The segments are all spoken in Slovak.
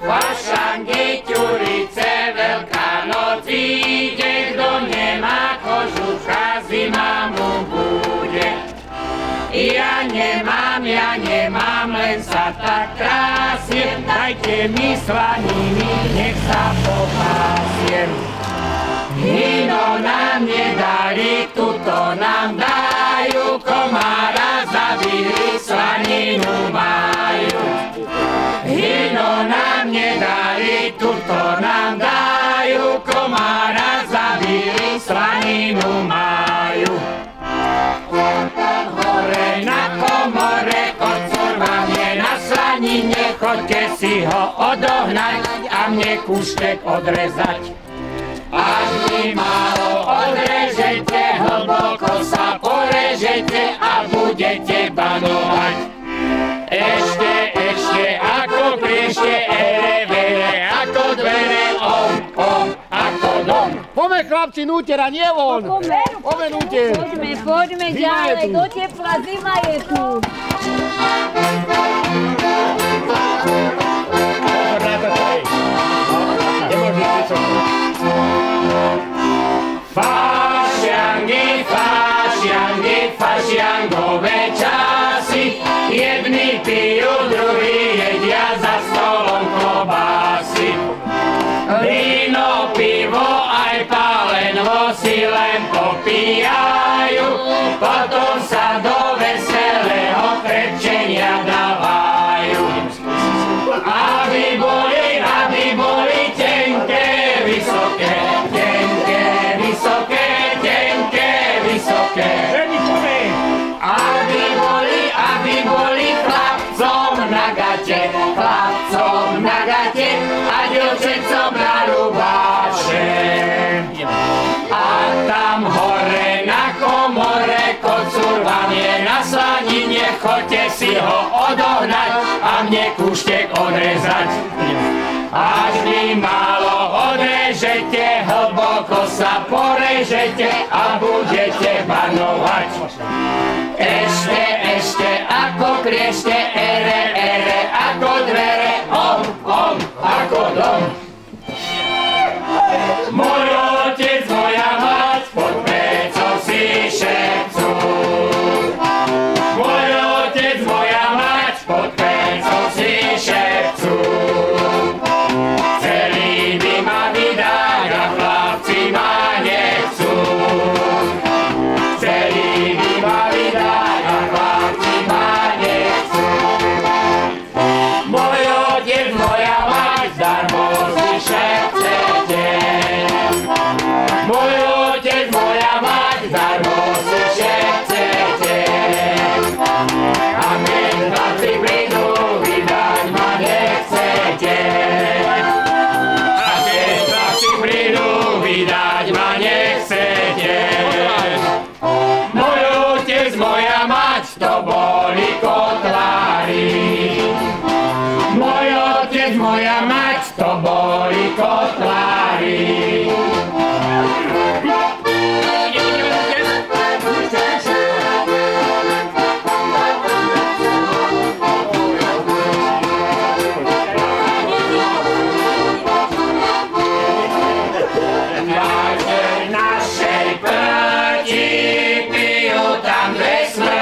Fašangy, ťurice, Veľká noc ide, kto nemá kožucha, zima mu bude. Ja nemám, len sa tak krásiem, dajte mi slaniny, nech sa popásiem. Víno nám nedali, tuto nám dajú, komára zabili, slaninu majú. Víno nám nedali, tuto nám dajú, komára zabili, slaninu majú. Tam hore na komore, kocúr vám je na slanine, choďte si ho odohnať a mne kúštek odrezať. Až mi málo odrežete, hlboko sa porežete a budete banovať. Ešte, ako kliešte, vere, ako dvere, ako dom. Poďme chlapci, núter a nie von. Poďme núter. Poďme ďalej, do tepla, zima je tu. Fašiangové časy, jedni pijú, druhí jedia za stolom klobásy. Víno, pivo aj pálenvo si len popíjajú, potom sa do veselého krepčenia dávajú. Aby boli tenké, vysoké, chlapcom na gate a dievčencom na rubáše. A tam hore na komore, kocúr vám je na slanine, choďte si ho odohnať a mne kúštek odrezať. Až mi málo odrežete, hlboko sa porežete a budete banovať. Ešte, ako kliešte, ere, ako dvere, ako dom. Môj otec, moja mať, pod pecou si šepcú. Môj otec, moja mať, pod pecou si šepcú. Chceli by ma vydať a chlapci ma nechcú. Chceli by ma vydať a chlapci ma nechcú. Môj otec, moja mať, zdarmo si šepcete. Môj otec, moja mať, zdarmo si šepcete. A keď chlapci prídu, vydať ma nechcete. A keď chlapci prídu, vydať ma nechcete. Môj otec, moja mať, to boli kotlári. Môj otec, moja mať, to boli kotlári. Našej prti pijú tam dve smrti.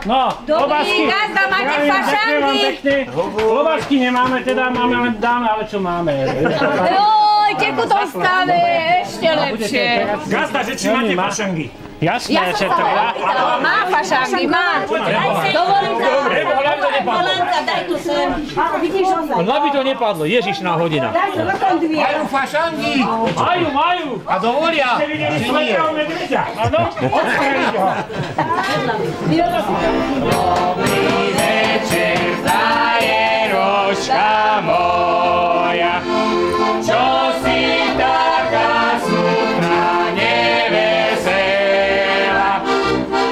No, obázky. Gazda, máte fašanky. Obázky nemáme, teda máme len dáme, ale čo máme. Joj, tekutom stave, ešte lepšie. Gazda, že či máte fašangy? Jasné, že to ja. Má fašanky, má. Dovolím sa. Hlavy to nepadlo. Volanka, daj tu sem. Vidíš ho sa. Hlavy to nepadlo, ježišná hodina. Daj tu rukom dvie. Majú fašangy. Majú. A dovolia. Ste videli svetého medveďa? Áno? Odstrelite ho. Dobrý večer, frajeroška moja, čo si taká smutná, nevesela,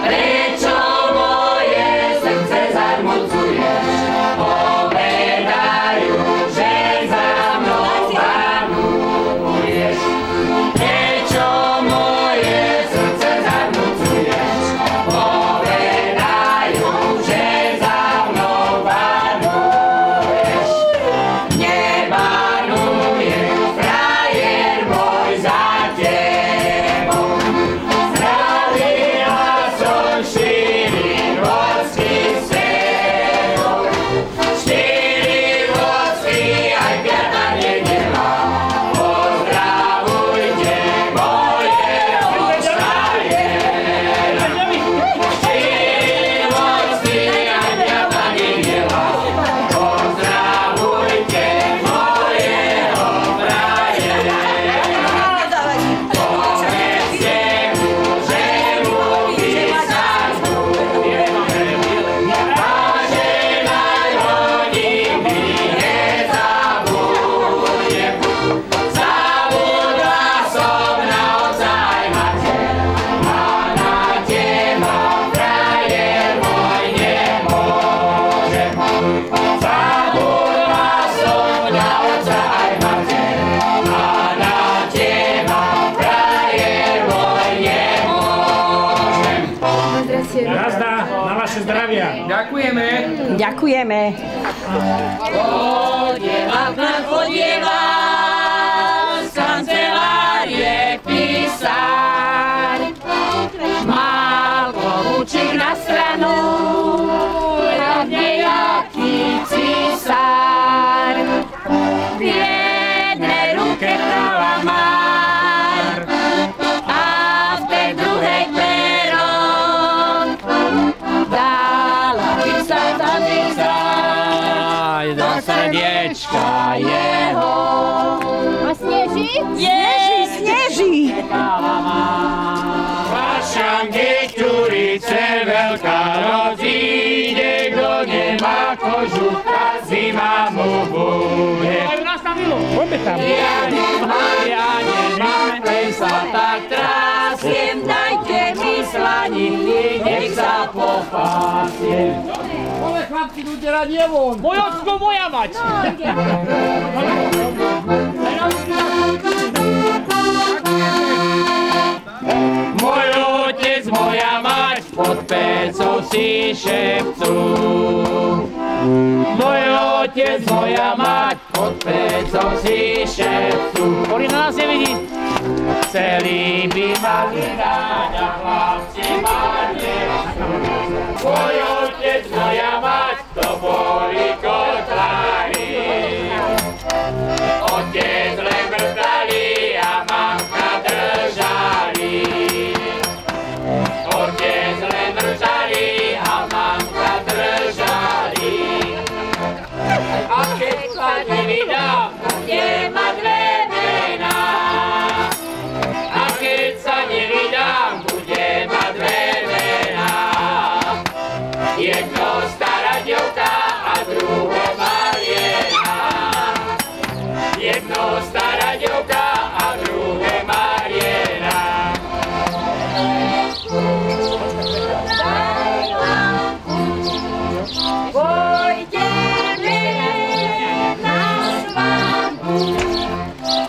prečo moje srdce zarmucuješ, povedajú, že za mnou panuješ, prečo moje srdce zarmucuješ, povedajú, že za mnou panuješ. Nebanujem, frajer môj, za tebou. Zdravila som 4 vocky s tebou. 4 vocky, aj 5. nedela. Pozdravujte mojeho frajera. 4 vocky, aj 5. nedela. Pozdravujte mojeho frajera. Povedzte mu, že mu písať budem a že na ňo nikdy nezabudem. Zabudla som naozaj mater a na teba, frajer môj, nemôžem. Zabudla som naozaj mater a na teba, frajer môj, nemôžem. Gazda, na vaše zdravia. Ďakujeme. Chodieva z kancelárie písar. Mal klobúčik na stranu, jak nejaký císar. V jednej ruke kalamár a v tej druhej pero. Dala písať a písať do srdiečka jeho. A sneží? Sneží! Fašanky, Štúrice, Veľká noc, ide, kto nemá kožucha, zima mu bude. Poďme tam. Ja nemám, sa tak trásiem, dajte mi slaniny, nech sa popásiem. Ale chlapci, ľudia rád je von. Môj ocko, moja mať! Môj otec, moja mať, pod pecou si šepcú. Môj otec, moja mať, pod pecou si šepcú. Boli na nás nevidí. Celý by mali rád a chlapci mali. Môj otec, moja mať, to boli kotlári. Otec len brdali a mamka držali. Otec len držali a mamka držali. A keď sa nevydám, bude mať dve mená. A keď sa nevydám, bude mať dve mená. Jedno stará dievka a druhé Mariena. Jedno stará dievka a druhé Mariena. Pôjdeme na svadbu.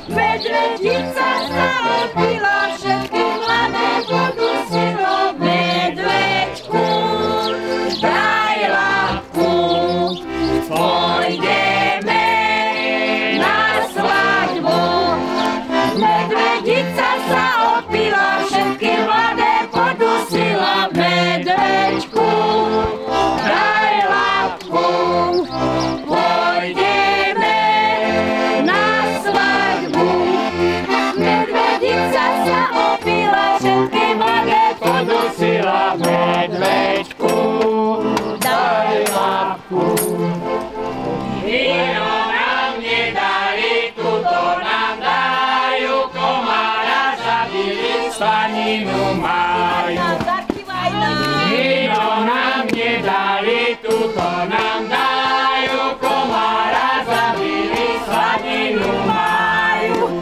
Medvedica sa opila, všetky mladé podusilo medveďku. Daj labku. Pôjdeme na svadbu. Medvedica sa opila, všetky mladé podusila medveďku. slaninu majú. Víno nám nedali, tuto nám dajú, komára zabili, slaninu majú.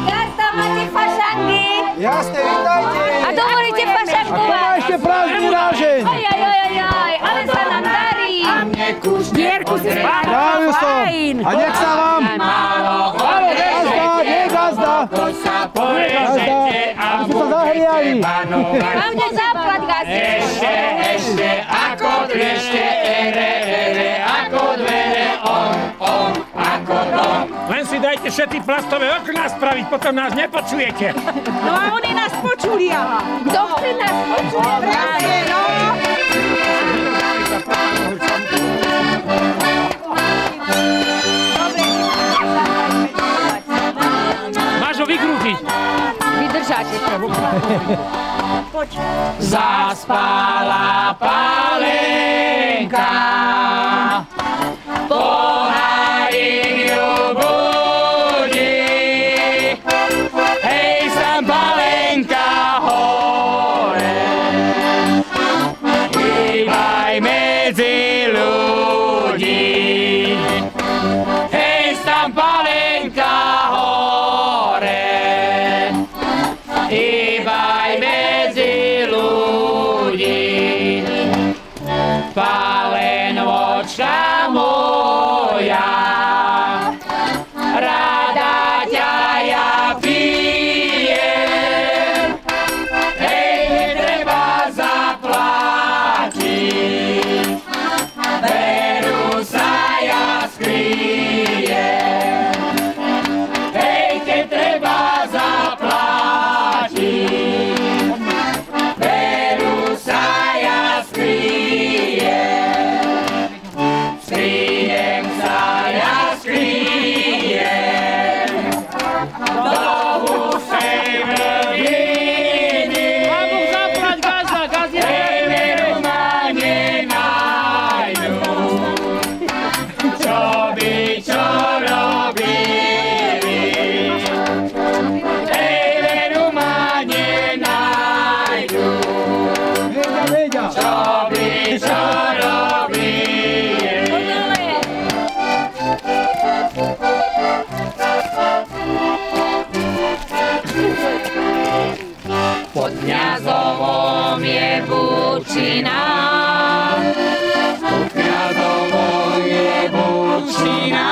Gasta, máte fašangy? Jasne, vítajte. A dovolíte fašankovať? Ešte prázdny rážeň. Ojajajajaj, ale sa nám darí. A mne kušne odrezali. Dávil som. A nech sa vám. Málo Gazda, nie gazda. to sa porežete a budete banovať. Mám mňa záplat, Gasta. Ešte, ako drešte, ako dvere, ako dom. Len si dajte všetky plastové okná spraviť, potom nás nepočujete. No a oni nás počuli, aha. Kto chce nás počuť? Práve, no. Máš ho vykrútiť. Vydržáte to. Zaspala Pálenka, pohárik ju budí. Hej, sam Pálenka hore, hýbaj medzi ľudí. Hej, sam Pálenka hore, hýbaj medzi ľudí. Pálenočka moja, rada ťa ja pijem. Hej, netreba zaplatiť, veru sa ja skrijem. Hej, netreba zaplatiť, veru sa ja skrijem. Skrijem sa ja skrijem do hustej vlhiny. Mám Boh zaplať, Gazda, Gazda. Hej, veru ma nenajdu, čo robili. Hej, veru ma nenajdu, čo robili. Pod Kňazovom je Bučina, pod Kňazovom je Bučina,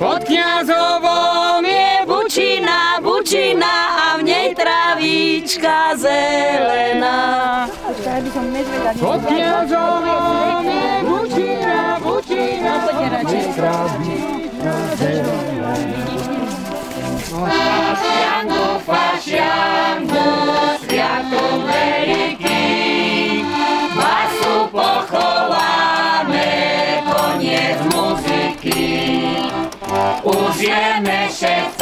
pod Kňazovom je Bučina, Bučina a v nej travíčka zelená. Pod Kňazovom je Bučina, Bučina a v nej travíčka zelená. Fašiangu, sviatok veľký, basu pochováme, koniec muziky. Už je mešec